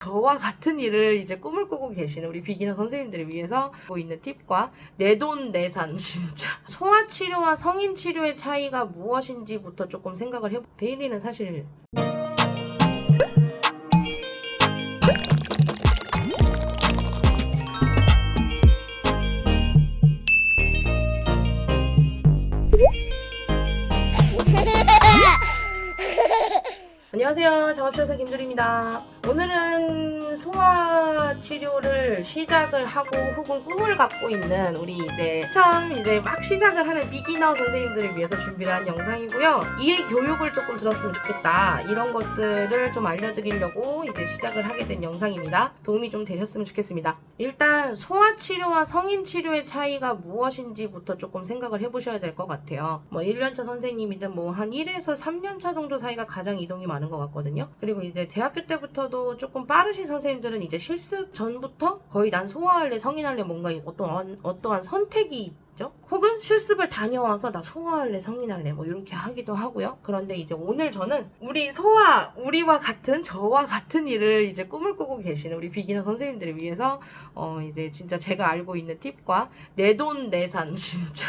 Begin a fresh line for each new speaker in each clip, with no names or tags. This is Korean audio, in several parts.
저와 같은 일을 이제 꿈을 꾸고 계시는 우리 비기너 선생님들을 위해서 하고 있는 팁과 내돈내산 진짜 소아치료와 성인치료의 차이가 무엇인지부터 조금 생각을 해보. 베일리는 사실 안녕하세요. 작업실에서 김두리입니다. 오늘은 소아 치료를 시작을 하고 혹은 꿈을 갖고 있는 우리 이제 막 시작을 하는 비기너 선생님들을 위해서 준비를 한 영상이고요. 이 교육을 조금 들었으면 좋겠다. 이런 것들을 좀 알려드리려고 이제 시작을 하게 된 영상입니다. 도움이 좀 되셨으면 좋겠습니다. 일단 소아 치료와 성인 치료의 차이가 무엇인지부터 조금 생각을 해보셔야 될 것 같아요. 뭐 1년차 선생님이든 뭐 한 1에서 3년차 정도 사이가 가장 이동이 많은 것 같거든요. 그리고 이제 대학교 때부터도 조금 빠르신 선생님들은 이제 실습 전부터 거의 난 소아할래 성인할래 뭔가 어떠한 선택이 있죠. 혹은 실습을 다녀와서 나 소아할래 성인할래 뭐 이렇게 하기도 하고요. 그런데 이제 오늘 저는 우리와 같은 저와 같은 일을 이제 꿈을 꾸고 계시는 우리 비기너 선생님들을 위해서 이제 진짜 제가 알고 있는 팁과 내돈내산 진짜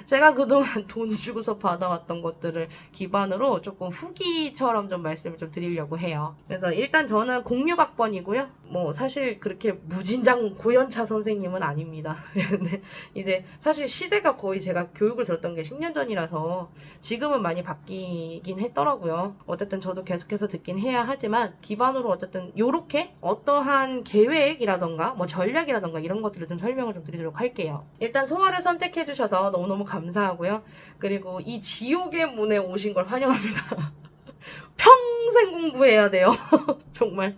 제가 그동안 돈 주고서 받아왔던 것들을 기반으로 조금 후기처럼 좀 말씀을 좀 드리려고 해요. 그래서 일단 저는 06학번이고요. 뭐 사실 그렇게 무진장 고연차 선생님은 아닙니다. 근데 이제 사실 시대가 거의 제가 교육을 들었던 게 10년 전이라서 지금은 많이 바뀌긴 했더라고요. 어쨌든 저도 계속해서 듣긴 해야 하지만 기반으로 어쨌든 요렇게 어떠한 계획이라던가 뭐 전략이라던가 이런 것들을 좀 설명을 좀 드리도록 할게요. 일단 소아를 선택해 주셔서 너무너무 감사하고요. 그리고 이 지옥의 문에 오신 걸 환영합니다. 평생 공부해야 돼요. 정말.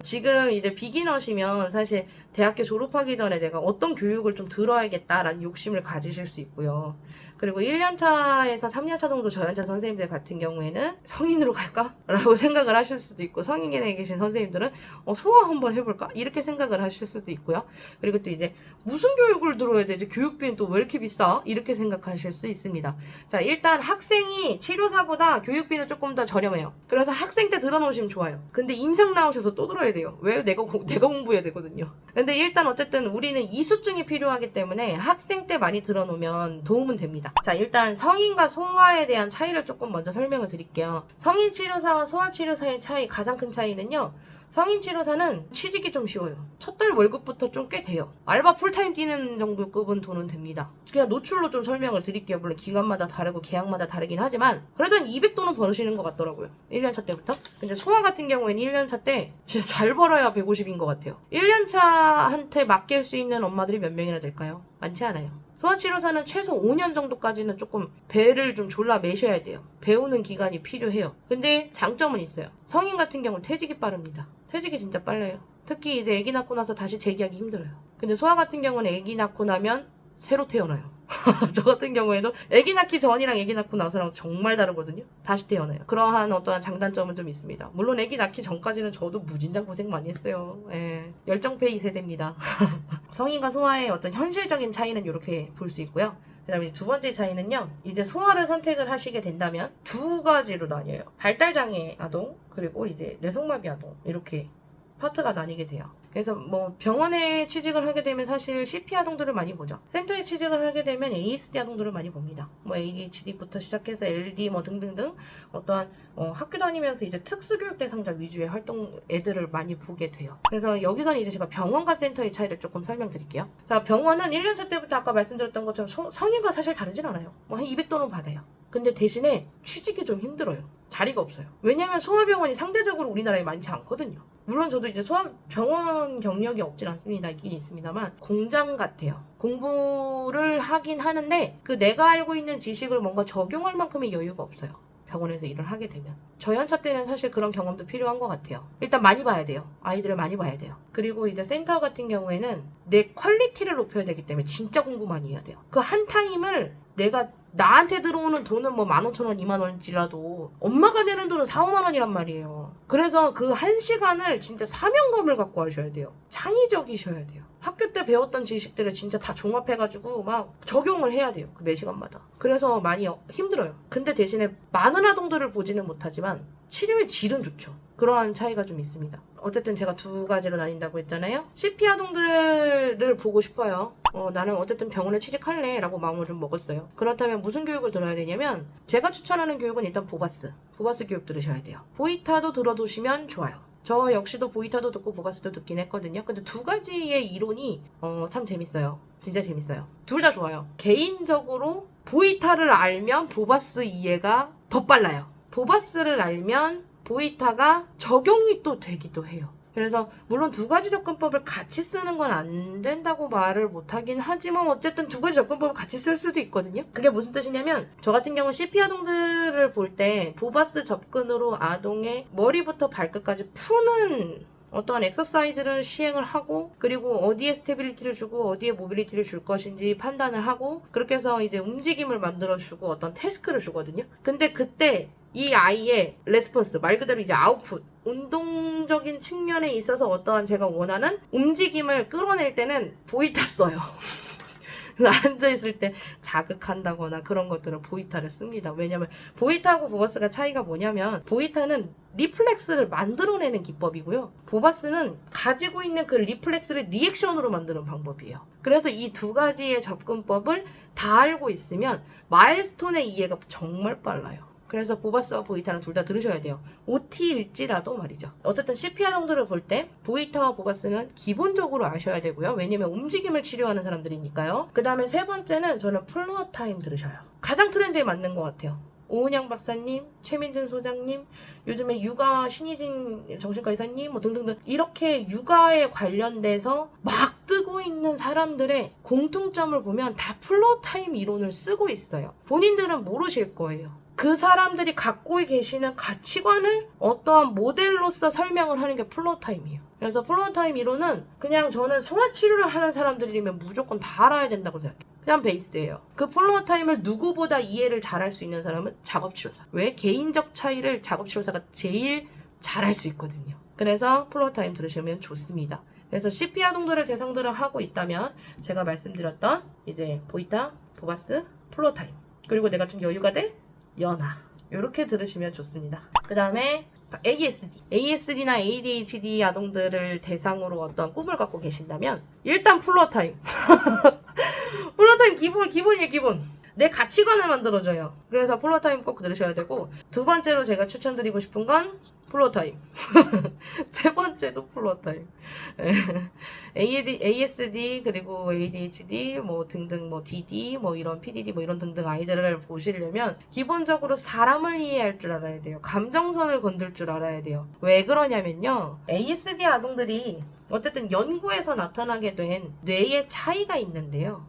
지금 이제 비기너시면 사실 대학교 졸업하기 전에 내가 어떤 교육을 좀 들어야겠다라는 욕심을 가지실 수 있고요. 그리고 1년차에서 3년차 정도 저연차 선생님들 같은 경우에는 성인으로 갈까? 라고 생각을 하실 수도 있고, 성인에 계신 선생님들은 소아 한번 해볼까? 이렇게 생각을 하실 수도 있고요. 그리고 또 이제 무슨 교육을 들어야 되지? 교육비는 또 왜 이렇게 비싸? 이렇게 생각하실 수 있습니다. 자, 일단 학생이 치료사보다 교육비는 조금 더 저렴해요. 그래서 학생 때 들어놓으시면 좋아요. 근데 임상 나오셔서 또 들어야 돼요. 왜? 내가 공부해야 되거든요. 근데 일단 어쨌든 우리는 이수증이 필요하기 때문에 학생 때 많이 들어놓으면 도움은 됩니다. 자, 일단 성인과 소아에 대한 차이를 조금 먼저 설명을 드릴게요. 성인 치료사와 소아 치료사의 차이, 가장 큰 차이는요. 성인 치료사는 취직이 좀 쉬워요. 첫 달 월급부터 좀 꽤 돼요. 알바 풀타임 뛰는 정도 급은 돈은 됩니다. 그냥 노출로 좀 설명을 드릴게요. 물론 기간마다 다르고 계약마다 다르긴 하지만 그래도 한 200돈은 벌으시는 것 같더라고요. 1년차 때부터. 근데 소아 같은 경우에는 1년차 때 진짜 잘 벌어야 150인 것 같아요. 1년차한테 맡길 수 있는 엄마들이 몇 명이나 될까요? 많지 않아요. 소아치료사는 최소 5년 정도까지는 조금 배를 좀 졸라 매셔야 돼요. 배우는 기간이 필요해요. 근데 장점은 있어요. 성인 같은 경우는 퇴직이 빠릅니다. 퇴직이 진짜 빨라요. 특히 이제 아기 낳고 나서 다시 재기하기 힘들어요. 근데 소아 같은 경우는 아기 낳고 나면 새로 태어나요. 저 같은 경우에도 아기 낳기 전이랑 아기 낳고 나서랑 정말 다르거든요. 다시 태어나요. 그러한 어떠한 장단점은 좀 있습니다. 물론 아기 낳기 전까지는 저도 무진장 고생 많이 했어요. 예. 열정페이 세대입니다. 성인과 소아의 어떤 현실적인 차이는 이렇게 볼 수 있고요. 그 다음에 두 번째 차이는요. 이제 소아를 선택을 하시게 된다면 두 가지로 나뉘어요. 발달장애 아동 그리고 이제 뇌성마비 아동 이렇게 파트가 나뉘게 돼요. 그래서 뭐 병원에 취직을 하게 되면 사실 CP 아동들을 많이 보죠. 센터에 취직을 하게 되면 ASD 아동들을 많이 봅니다. 뭐 ADHD부터 시작해서 LD 뭐 등등등 어떠한 학교 다니면서 이제 특수교육 대상자 위주의 활동 애들을 많이 보게 돼요. 그래서 여기서는 이제 제가 병원과 센터의 차이를 조금 설명드릴게요. 자, 병원은 1년차 때부터 아까 말씀드렸던 것처럼 성인과 사실 다르진 않아요. 뭐 한 200돈은 받아요. 근데 대신에 취직이 좀 힘들어요. 자리가 없어요. 왜냐면 소아병원이 상대적으로 우리나라에 많지 않거든요. 물론 저도 이제 소아병원 경력이 없진 않습니다. 있긴 있습니다만 공장 같아요. 공부를 하긴 하는데 그 내가 알고 있는 지식을 뭔가 적용할 만큼의 여유가 없어요. 병원에서 일을 하게 되면. 저연차 때는 사실 그런 경험도 필요한 것 같아요. 일단 많이 봐야 돼요. 아이들을 많이 봐야 돼요. 그리고 이제 센터 같은 경우에는 내 퀄리티를 높여야 되기 때문에 진짜 공부 많이 해야 돼요. 그 한 타임을 내가 나한테 들어오는 돈은 뭐 15,000원, 20,000원일지라도 엄마가 내는 돈은 4, 5만원이란 말이에요. 그래서 그 한 시간을 진짜 사명감을 갖고 하셔야 돼요. 창의적이셔야 돼요. 학교 때 배웠던 지식들을 진짜 다 종합해가지고 막 적용을 해야 돼요. 그 매 시간마다. 그래서 많이 힘들어요. 근데 대신에 많은 아동들을 보지는 못하지만 치료의 질은 좋죠. 그러한 차이가 좀 있습니다. 어쨌든 제가 두 가지로 나뉜다고 했잖아요. CP 아동들을 보고 싶어요. 나는 어쨌든 병원에 취직할래 라고 마음을 좀 먹었어요. 그렇다면 무슨 교육을 들어야 되냐면 제가 추천하는 교육은 일단 보바스 교육 들으셔야 돼요. 보이타도 들어두시면 좋아요. 저 역시도 보이타도 듣고 보바스도 듣긴 했거든요. 근데 두 가지의 이론이 참 재밌어요. 진짜 재밌어요. 둘 다 좋아요. 개인적으로 보이타를 알면 보바스 이해가 더 빨라요. 보바스를 알면 보이타가 적용이 또 되기도 해요. 그래서 물론 두 가지 접근법을 같이 쓰는 건 안 된다고 말을 못하긴 하지만 어쨌든 두 가지 접근법을 같이 쓸 수도 있거든요. 그게 무슨 뜻이냐면 저 같은 경우 CP 아동들을 볼 때 보바스 접근으로 아동의 머리부터 발끝까지 푸는 어떠한 엑서사이즈를 시행을 하고 그리고 어디에 스테빌리티를 주고 어디에 모빌리티를 줄 것인지 판단을 하고 그렇게 해서 이제 움직임을 만들어주고 어떤 태스크를 주거든요. 근데 그때 이 아이의 레스폰스, 말 그대로 이제 아웃풋, 운동적인 측면에 있어서 어떠한 제가 원하는 움직임을 끌어낼 때는 보이타 써요. 앉아있을 때 자극한다거나 그런 것들은 보이타를 씁니다. 왜냐면 보이타하고 보바스가 차이가 뭐냐면 보이타는 리플렉스를 만들어내는 기법이고요. 보바스는 가지고 있는 그 리플렉스를 리액션으로 만드는 방법이에요. 그래서 이 두 가지의 접근법을 다 알고 있으면 마일스톤의 이해가 정말 빨라요. 그래서 보바스와 보이타는 둘 다 들으셔야 돼요. OT일지라도 말이죠. 어쨌든 CP 아동들을 볼 때 보이타와 보바스는 기본적으로 아셔야 되고요. 왜냐면 움직임을 치료하는 사람들이니까요. 그 다음에 세 번째는 저는 플로어 타임 들으셔요. 가장 트렌드에 맞는 것 같아요. 오은영 박사님, 최민준 소장님, 요즘에 육아 신희진 정신과 의사님 뭐 등등등 이렇게 육아에 관련돼서 막 뜨고 있는 사람들의 공통점을 보면 다 플로어 타임 이론을 쓰고 있어요. 본인들은 모르실 거예요. 그 사람들이 갖고 계시는 가치관을 어떠한 모델로서 설명을 하는 게 플로어 타임이에요. 그래서 플로어 타임 이론은 그냥 저는 소아치료를 하는 사람들이면 무조건 다 알아야 된다고 생각해요. 그냥 베이스예요. 그 플로어 타임을 누구보다 이해를 잘할 수 있는 사람은 작업치료사. 왜? 개인적 차이를 작업치료사가 제일 잘할 수 있거든요. 그래서 플로어 타임 들으시면 좋습니다. 그래서 CP 아동들을 대상들을 하고 있다면 제가 말씀드렸던 이제 보이타, 보바스, 플로어 타임 그리고 내가 좀 여유가 돼? 연하 이렇게 들으시면 좋습니다. 그 다음에 ASD나 ADHD 아동들을 대상으로 어떤 꿈을 갖고 계신다면 일단 플로어 타임 플로어 타임 기본이에요. 기본 내 가치관을 만들어줘요. 그래서 플로어 타임 꼭 들으셔야 되고 두 번째로 제가 추천드리고 싶은 건 플로어 타임 세 번째도 플로어 타임 ASD 그리고 ADHD 뭐 등등 뭐 DD 뭐 이런 PDD 뭐 이런 등등 아이들을 보시려면 기본적으로 사람을 이해할 줄 알아야 돼요. 감정선을 건들 줄 알아야 돼요. 왜 그러냐면요. ASD 아동들이 어쨌든 연구에서 나타나게 된 뇌의 차이가 있는데요.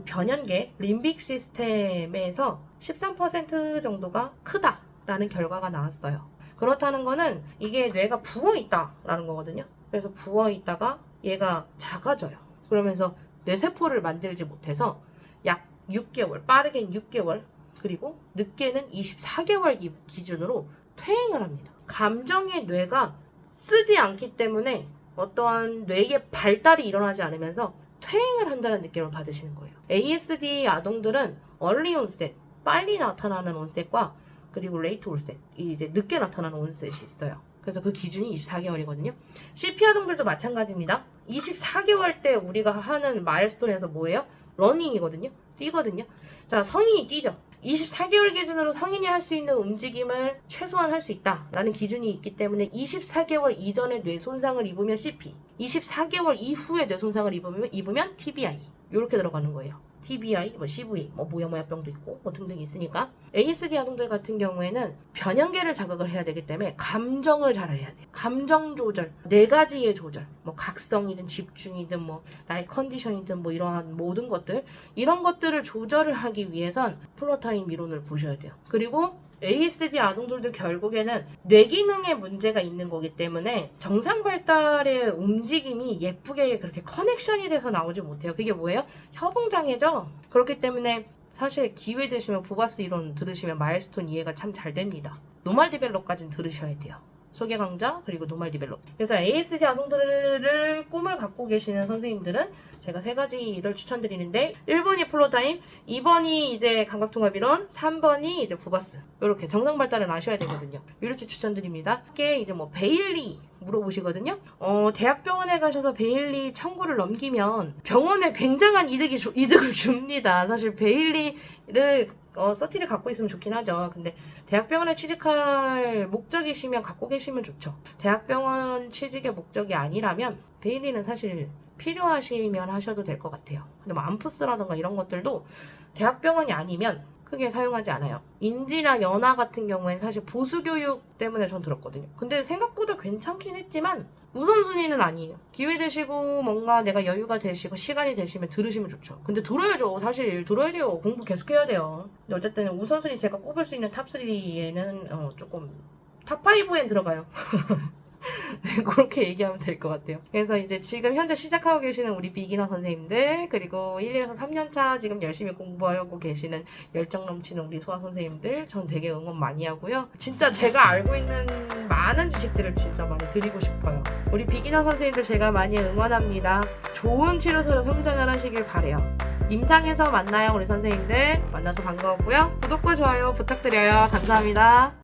변연계 림빅 시스템에서 13% 정도가 크다라는 결과가 나왔어요. 그렇다는 거는 이게 뇌가 부어있다라는 거거든요. 그래서 부어있다가 얘가 작아져요. 그러면서 뇌세포를 만들지 못해서 약 6개월, 빠르게는 6개월, 그리고 늦게는 24개월 기준으로 퇴행을 합니다. 감정의 뇌가 쓰지 않기 때문에 어떠한 뇌의 발달이 일어나지 않으면서 퇴행을 한다는 느낌을 받으시는 거예요. ASD 아동들은 얼리 온셋, 빨리 나타나는 온셋과 그리고 레이트 온셋, 이제 늦게 나타나는 온셋이 있어요. 그래서 그 기준이 24개월이거든요. CP 아동들도 마찬가지입니다. 24개월 때 우리가 하는 마일스톤에서 뭐예요? 러닝이거든요. 뛰거든요. 자, 성인이 뛰죠. 24개월 기준으로 성인이 할 수 있는 움직임을 최소한 할 수 있다라는 기준이 있기 때문에 24개월 이전에 뇌 손상을 입으면 CP, 24개월 이후에 뇌 손상을 입으면 TBI 이렇게 들어가는 거예요. TBI, 뭐 CV, 뭐 모야모야병도 있고 뭐 등등 있으니까 ASD 아동들 같은 경우에는 변연계를 자극을 해야 되기 때문에 감정을 잘 해야 돼요. 감정 조절, 네 가지의 조절, 뭐 각성이든 집중이든 뭐 나의 컨디션이든 뭐 이러한 모든 것들 이런 것들을 조절을 하기 위해선 플로어 타임 이론을 보셔야 돼요. 그리고 ASD 아동들도 결국에는 뇌기능에 문제가 있는 거기 때문에 정상 발달의 움직임이 예쁘게 그렇게 커넥션이 돼서 나오지 못해요. 그게 뭐예요? 협응장애죠. 그렇기 때문에 사실 기회 되시면 보바스 이론 들으시면 마일스톤 이해가 참 잘 됩니다. 노말 디벨롭까지는 들으셔야 돼요. 소개 강좌, 그리고 노말 디벨롭. 그래서 ASD 아동들을 꿈을 갖고 계시는 선생님들은 제가 3가지를 추천드리는데 1번이 플로타임, 2번이 이제 감각통합이론, 3번이 이제 부바스. 이렇게 정상 발달을 아셔야 되거든요. 이렇게 추천드립니다. 이게 이제 뭐 베일리 물어보시거든요. 대학병원에 가셔서 베일리 청구를 넘기면 병원에 굉장한 이득을 줍니다. 사실 베일리를 서티를 갖고 있으면 좋긴 하죠. 근데 대학병원에 취직할 목적이시면 갖고 계시면 좋죠. 대학병원 취직의 목적이 아니라면 베일리는 사실 필요하시면 하셔도 될 것 같아요. 근데 뭐 암푸스라던가 이런 것들도 대학병원이 아니면 크게 사용하지 않아요. 인지나 연화 같은 경우에는 사실 보수교육 때문에 전 들었거든요. 근데 생각보다 괜찮긴 했지만 우선순위는 아니에요. 기회 되시고 뭔가 내가 여유가 되시고 시간이 되시면 들으시면 좋죠. 근데 들어야죠. 사실 들어야 돼요. 공부 계속해야 돼요. 근데 어쨌든 우선순위 제가 꼽을 수 있는 탑3에는 조금 탑5엔 들어가요. 그렇게 얘기하면 될 것 같아요. 그래서 이제 지금 현재 시작하고 계시는 우리 비기너 선생님들, 그리고 1, 2에서 3년차 지금 열심히 공부하고 계시는 열정 넘치는 우리 소아 선생님들, 전 되게 응원 많이 하고요. 진짜 제가 알고 있는 많은 지식들을 진짜 많이 드리고 싶어요. 우리 비기너 선생님들 제가 많이 응원합니다. 좋은 치료소로 성장을 하시길 바래요. 임상에서 만나요, 우리 선생님들. 만나서 반가웠고요. 구독과 좋아요 부탁드려요. 감사합니다.